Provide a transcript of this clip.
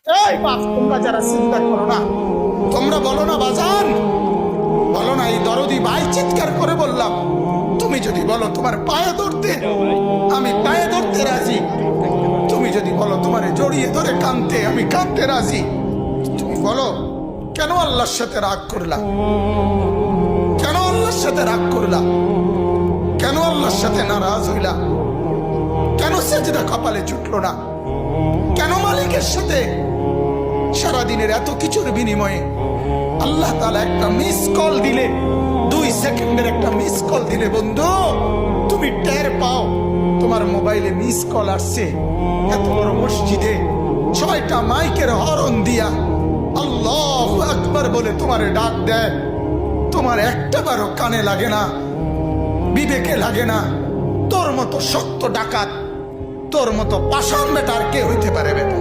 এই বাপ, তোমরা যারা চিন্তা করো না, তোমরা বলো না বাজান, বলো না এই দরদি ভাই চিৎকার করে বললাম, তুমি যদি বলো তোমার পায়ে ধরতে, আমি পায়ে ধরতে রাজি। তুমি যদি বলো তোমার জড়িয়ে ধরে কাঁদতে, আমি কাঁদতে রাজি। তুমি বলো কেন আল্লাহর সাথে রাগ করলা, কেন আল্লাহর সাথে রাগ করলা, কেন আল্লাহর সাথে নারাজ হইলা, কেন সেজদা কপালে জুটলো না, কেন মালিকের সাথে সারাদিনের এত কিছুর বিনিময়ে আল্লাহ তাআলা একটা মিস কল দিলে, 2 সেকেন্ডের একটা মিস কল দিলে বন্ধু তুমি টের পাও তোমার মোবাইলে মিস কল আসছে। এত বড় মসজিদে ছয়টা মাইকের হরন দিয়া আল্লাহু আকবার বলে তোমারে ডাক দেয়, তোমার একটা বারও কানে লাগে না, বিবেকে লাগে না। তোর মতো শক্ত ডাকাত, তোর মতো পাষাণ বেটার কে হইতে পারে বেটা?